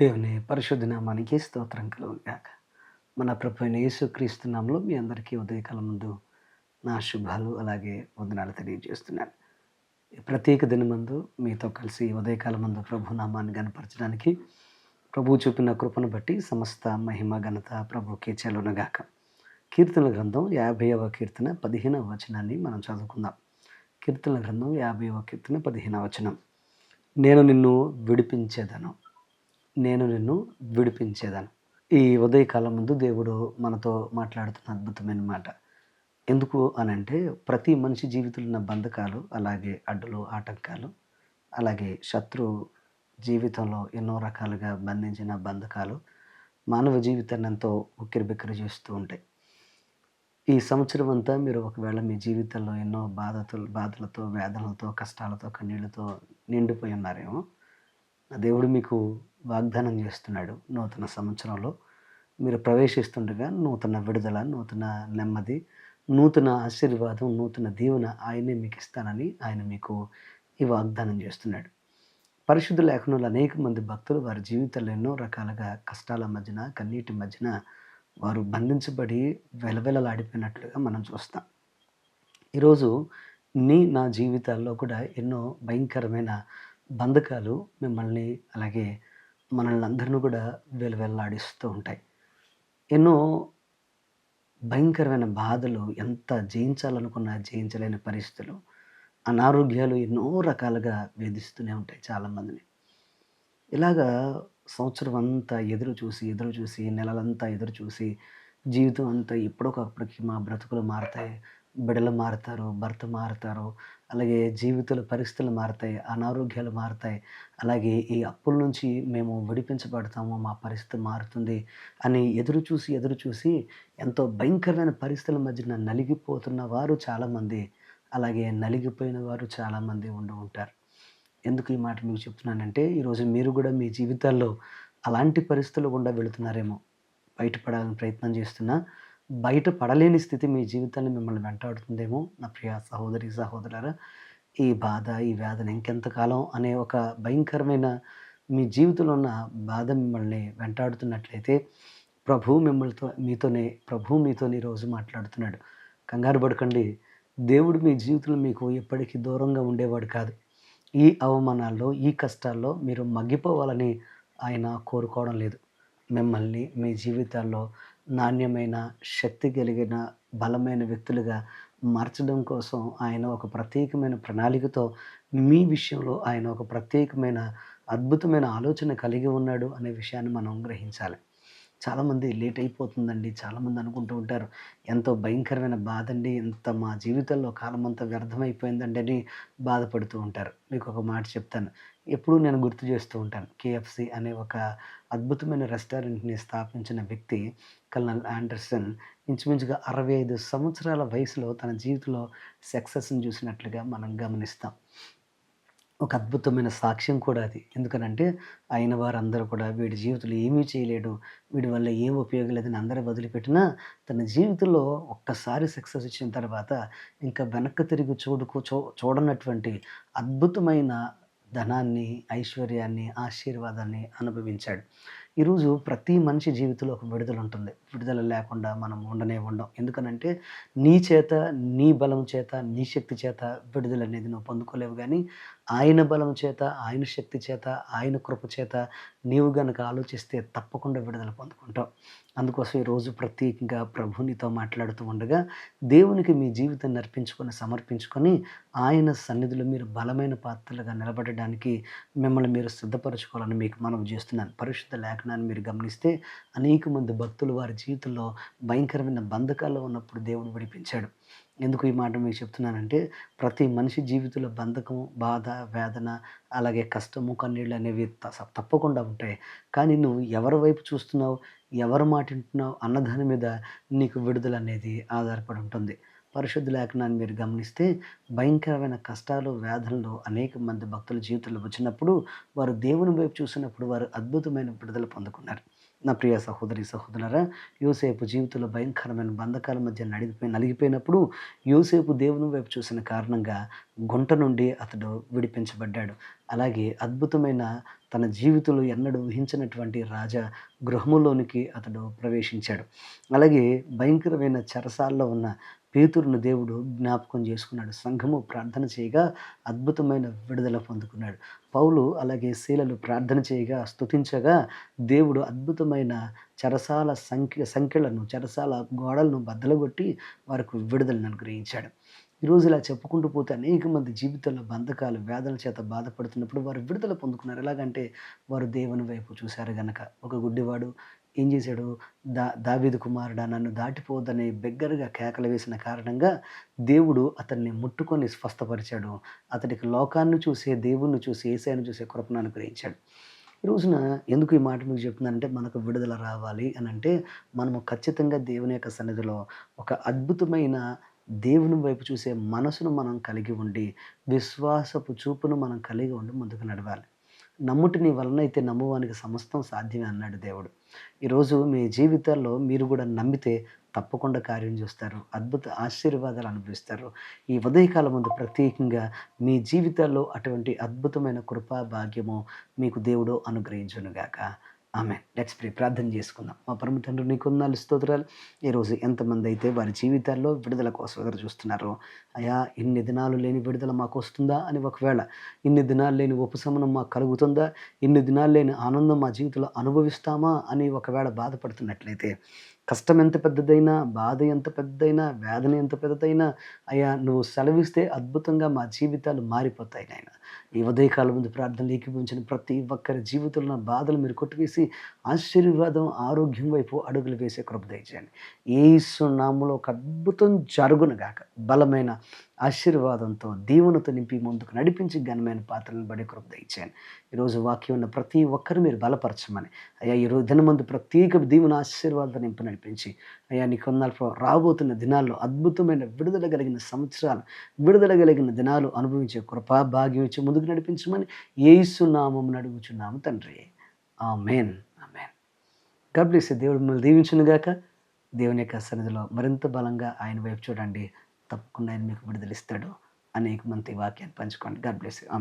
దేవుని పరిశుద్ధ నామానికి స్తోత్రం కలుగునుగాక. మన ప్రభు అయిన యేసుక్రీస్తు నామములో మీ అందరికీ ఉదయకాలం ముందు నా శుభాలు అలాగే వందనాలు తెలియజేస్తున్నాను. ఈ ప్రత్యేక దినమందు మీతో కలిసి ఉదయకాలం ముందు ప్రభు నామాన్ని గనపరచడానికి ప్రభువు చూపిన కృపను బట్టి సమస్త మహిమ ఘనత ప్రభువుకే చెల్లునుగాక. కీర్తనల గ్రంథం 50వ కీర్తన 15వ వచనాన్ని మనం చదువుకుందాం. కీర్తనల గ్రంథం 50వ కీర్తన 15వ వచనం. నేను నిన్ను విడిపించేదను. నేను నిన్ను విడిపించేదను. ఈ ఉదయకాలం ముందు దేవుడు మనతో మాట్లాడుతున్న అద్భుతమైన మాట. ఎందుకు అనంటే ప్రతి మనిషి జీవితంలో ఉన్న బంధకాలు, అలాగే అడ్డులు, ఆటంకాలు, అలాగే శత్రువు జీవితంలో ఎన్నో రకాలుగా బంధించిన బంధకాలు మానవ జీవితాన్ని ఎంతో ఉక్కిరిబిక్కిరి చేస్తూ ఉంటాయి. ఈ సంవత్సరం అంతా మీరు ఒకవేళ మీ జీవితంలో ఎన్నో బాధలతో, వేదనలతో, కష్టాలతో, కన్నీళ్లతో నిండిపోయి ఉన్నారేమో! దేవుడు మీకు వాగ్దానం చేస్తున్నాడు. నూతన సంవత్సరంలో మీరు ప్రవేశిస్తుండగా నూతన విడుదల, నూతన నెమ్మది, నూతన ఆశీర్వాదం, నూతన దీవెన ఆయనే మీకు ఇస్తానని ఆయన మీకు ఈ వాగ్దానం చేస్తున్నాడు. పరిశుద్ధ లేఖనంలో అనేక మంది భక్తులు వారి జీవితంలో ఎన్నో రకాలుగా కష్టాల మధ్యన, కన్నీటి మధ్యన వారు బంధించబడి వెలవెలలాడిపోయినట్లుగా మనం చూస్తాం. ఈరోజు నా జీవితాల్లో కూడా ఎన్నో భయంకరమైన బంధకాలు మిమ్మల్ని అలాగే మనల్ని అందరిని కూడా వెలవెల్లాడిస్తూ ఉంటాయి. ఎన్నో భయంకరమైన బాధలు ఎంత జయించాలనుకున్నా జయించలేని పరిస్థితులు, అనారోగ్యాలు ఎన్నో రకాలుగా వేధిస్తూనే ఉంటాయి చాలామందిని. ఇలాగా సంవత్సరం అంతా ఎదురు చూసి నెలలంతా ఎదురు చూసి జీవితం అంతా ఎప్పుడోకప్పటికి మా బ్రతుకులు మారతాయి. బిడ్డలు మారతారు, భర్త మారతారు, అలాగే జీవితాల పరిస్థితులు మారతాయి, అనారోగ్యాలు మారతాయి. అలాగే ఈ అప్పుల నుంచి మేము విడిపించబడతాము, మా పరిస్థితి మారుతుంది అని ఎదురు చూసి ఎంతో భయంకరమైన పరిస్థితుల మధ్యన నలిగిపోతున్న వారు చాలామంది, అలాగే నలిగిపోయిన వారు చాలామంది ఉంటూ ఉంటారు. ఎందుకు ఈ మాట మీకు చెప్తున్నానంటే, ఈరోజు మీరు గూడా మీ జీవితాల్లో అలాంటి పరిస్థితులు గుండా వెళుతున్నారేమో. బయటపడాలని ప్రయత్నం చేస్తున్నా, బయట పడలేని స్థితి మీ జీవితాన్ని మిమ్మల్ని వెంటాడుతుందేమో నా ప్రియ సహోదరి, సహోదరులారా. ఈ బాధ, ఈ వేదన ఇంకెంతకాలం అనే ఒక భయంకరమైన మీ జీవితంలో ఉన్న బాధ మిమ్మల్ని వెంటాడుతున్నట్లయితే, ప్రభువు మీతోనే ఈరోజు మాట్లాడుతున్నాడు. కంగారు పడకండి. దేవుడు మీ జీవితంలో మీకు ఎప్పటికీ దూరంగా ఉండేవాడు కాదు. ఈ అవమానాల్లో, ఈ కష్టాల్లో మీరు మగ్గిపోవాలని ఆయన కోరుకోవడం లేదు. మిమ్మల్ని మీ జీవితాల్లో నాణ్యమైన, శక్తి కలిగిన, బలమైన వ్యక్తులుగా మార్చడం కోసం ఆయన ఒక ప్రత్యేకమైన ప్రణాళికతో మీ విషయంలో ఆయన ఒక ప్రత్యేకమైన, అద్భుతమైన ఆలోచన కలిగి ఉన్నాడు అనే విషయాన్ని మనం గ్రహించాలి. చాలామంది లేట్ అయిపోతుందండి. చాలామంది అనుకుంటూ ఉంటారు, ఎంతో భయంకరమైన బాధండి. మా జీవితంలో కాలమంతా వ్యర్థమైపోయిందండి అని బాధపడుతూ ఉంటారు. మీకొక మాట చెప్తాను. ఎప్పుడూ నేను గుర్తు చేస్తూ ఉంటాను. కేఎఫ్‌సి అనే ఒక అద్భుతమైన రెస్టారెంట్‌ని స్థాపించిన వ్యక్తి కల్నల్ ఆండర్సన్ ఇంచుమించుగా 65 సంవత్సరాల వయసులో తన జీవితంలో సక్సెస్‌ని చూసినట్లుగా మనం గమనిస్తాం. ఒక అద్భుతమైన సాక్ష్యం కూడా అది. ఎందుకనంటే, అయిన వారందరూ కూడా వీడి జీవితంలో ఏమీ చేయలేడు, వీడి వల్ల ఏం ఉపయోగం లేదని అందరూ వదిలిపెట్టినా, తన జీవితంలో ఒక్కసారి సక్సెస్ వచ్చిన తర్వాత ఇంకా వెనక్కి తిరిగి చూడనటువంటి అద్భుతమైన ధనాన్ని, ఐశ్వర్యాన్ని, ఆశీర్వాదాన్ని అనుభవించాడు. ఈరోజు ప్రతి మనిషి జీవితంలో ఒక విడుదల ఉంటుంది. విడుదల లేకుండా మనం ఉండనే ఉండం. ఎందుకనంటే, నీ చేత, నీ బలం చేత, నీ శక్తి చేత విడుదలనేది నువ్వు పొందుకోలేవు గానీ, ఆయన బలం చేత, ఆయన శక్తి చేత, ఆయన కృప చేత నీవు గనక ఆలోచిస్తే తప్పకుండా విడుదల పొందుకుంటావు. అందుకోసం ఈరోజు ప్రత్యేకంగా ప్రభు నీతో మాట్లాడుతూ ఉండగా, దేవునికి మీ జీవితాన్ని అర్పించుకొని, సమర్పించుకొని, ఆయన సన్నిధిలో మీరు బలమైన పాత్రలుగా నిలబడడానికి మిమ్మల్ని మీరు సిద్ధపరచుకోవాలని మీకు మనవి చేస్తున్నాను. పరిశుద్ధ లేఖనాన్ని మీరు గమనిస్తే అనేక మంది భక్తులు వారి జీవితంలో భయంకరమైన బంధకాల్లో ఉన్నప్పుడు దేవుడు విడిపించాడు. ఎందుకు ఈ మాట మీకు చెప్తున్నానంటే, ప్రతి మనిషి జీవితంలో బంధకం, బాధ, వేదన, అలాగే కష్టము, కన్నీళ్ళు అనేవి తప్పకుండా ఉంటాయి. కానీ నువ్వు ఎవరి వైపు చూస్తున్నావు, ఎవరి మాట వింటున్నావు అన్న దాని మీద నీకు విడుదల అనేది ఆధారపడి ఉంటుంది. పరిశుద్ధ లేఖనాన్ని మీరు గమనిస్తే భయంకరమైన కష్టాలు, వేదనలు అనేక మంది భక్తుల జీవితంలో వచ్చినప్పుడు వారు దేవుని వైపు చూసినప్పుడు వారు అద్భుతమైన విడుదల పొందుకున్నారు. నా ప్రియ సహోదరి, సహోదరులారా, యోసేపు జీవితంలో భయంకరమైన బంధకాల మధ్య నలిగిపోయినప్పుడు యోసేపు దేవుని వైపు చూసిన కారణంగా గుంట నుండి అతడు విడిపించబడ్డాడు. అలాగే అద్భుతమైన తన జీవితంలో ఎన్నడూ ఊహించినటువంటి గృహములోనికి అతడు ప్రవేశించాడు. అలాగే భయంకరమైన చెరసాల్లో ఉన్న పేతురును దేవుడు జ్ఞాపకం చేసుకున్నాడు. సంఘము ప్రార్థన చేయగా అద్భుతమైన విడుదల పొందుకున్నాడు. పౌలు అలాగే శీలలు ప్రార్థన చేయగా, స్తుతించగా దేవుడు అద్భుతమైన చెరసాల సంకెళ్లను, చెరసాల గోడలను బద్దలుగొట్టి వారికి విడుదలను అనుగ్రహించాడు. ఈరోజు ఇలా చెప్పుకుంటూ పోతే అనేక మంది జీవితంలో బంధకాలు, వేదనల చేత బాధపడుతున్నప్పుడు వారు విడుదల పొందుకున్నారు. ఎలాగంటే వారు దేవుని వైపు చూశారు గనక. ఒక గుడ్డివాడు ఏం చేశాడు? దావీదు కుమారుడా నన్ను దాటిపోవద్దని బిగ్గరగా కేకలు వేసిన కారణంగా దేవుడు అతన్ని ముట్టుకొని స్వస్థపరిచాడు. అతడికి లోకాన్ని చూసే, దేవుణ్ణి చూసి, యేసయ్యను చూసే కృపను అనుగ్రహించాడు. ఈ రోజున ఎందుకు ఈ మాట మీకు చెప్తున్నానంటే, మనకు విడుదల రావాలి అనంటే, మనము ఖచ్చితంగా దేవుని యొక్క సన్నిధిలో ఒక అద్భుతమైన దేవుని వైపు చూసే మనసును మనం కలిగి ఉండి, విశ్వాసపు చూపును మనం కలిగి ఉండి ముందుకు నడవాలి. నమ్ముట నీ వలనైతే నమ్మువానికి సమస్తం సాధ్యమే అన్నాడు దేవుడు. ఈరోజు మీ జీవితాల్లో మీరు కూడా నమ్మితే తప్పకుండా కార్యం చూస్తారు. అద్భుత ఆశీర్వాదాలు అనుభవిస్తారు. ఈ ఉదయకాలం ముందు ప్రత్యేకంగా మీ జీవితాల్లో అటువంటి అద్భుతమైన కృపా భాగ్యము మీకు దేవుడు అనుగ్రహించునుగాక. ఆమేన్. Let's pray. ప్రార్థన చేసుకుందాం. మా పరమ తండ్రి నీకు వందనాలు, స్తోత్రాలు. ఈరోజు ఎంతమంది అయితే వారి జీవితాల్లో విడుదల కోసం ఎదురు చూస్తున్నారో, అయా ఇన్ని దినాలు లేని విడుదల మాకు వస్తుందా అని, ఒకవేళ ఇన్ని దినాలు లేని ఉపశమనం మాకు కలుగుతుందా, ఇన్ని దినాలు లేని ఆనందం మా జీవితంలో అనుభవిస్తామా అని ఒకవేళ బాధపడుతున్నట్లయితే, కష్టం ఎంత పెద్దదైనా, బాధ ఎంత పెద్దదైనా, వేదన ఎంత పెద్దదైనా, అయ్యా నువ్వు సెలవిస్తే అద్భుతంగా మా జీవితాలు మారిపోతాయి నాయన. ఈ ఉదయకాలం ముందు ప్రార్థనలు ఏకీభవించిన ప్రతి ఒక్కరి జీవితంలో ఉన్న బాధలు మీరు కొట్టివేసి ఆశీర్వాదం, ఆరోగ్యం వైపు అడుగులు వేసే కృప దయచేయండి. యేసు నామములో ఒక అద్భుతం జరుగునుగాక. బలమైన ఆశీర్వాదంతో, దీవెనతో నింపి ముందుకు నడిపించి ఘనమైన పాత్రలను బడి కృప దయచేయండి. ఈరోజు వాక్యం ఉన్న ప్రతి ఒక్కరు మీరు బలపరచమని, అయ్యా ఈరోజు దినమందు ప్రత్యేక దీవెన ఆశీర్వాదంతో నింపి నడిపించి, అయ్యా నీ కొందరు రాబోతున్న దినాల్లో అద్భుతమైన విడుదల కలిగిన సంవత్సరాలు, విడుదల కలిగిన దినాలు అనుభవించే కృపా భాగ్యం ఇచ్చి ముందుకు నడిపించమని యేసు నామమున అడుగుచున్నాము తండ్రి. ఆమేన్. ఆమేన్. God bless you. దేవుడు మిమ్మల్ని దీవించునుగాక. దేవుని యొక్క సన్నిధిలో మరింత బలంగా ఆయన వైపు చూడండి. తప్పకుండా ఆయన మీకు విడుదలిస్తాడు. అనేక మంది వాక్యాన్ని పంచుకోండి. God bless you. ఆమేన్.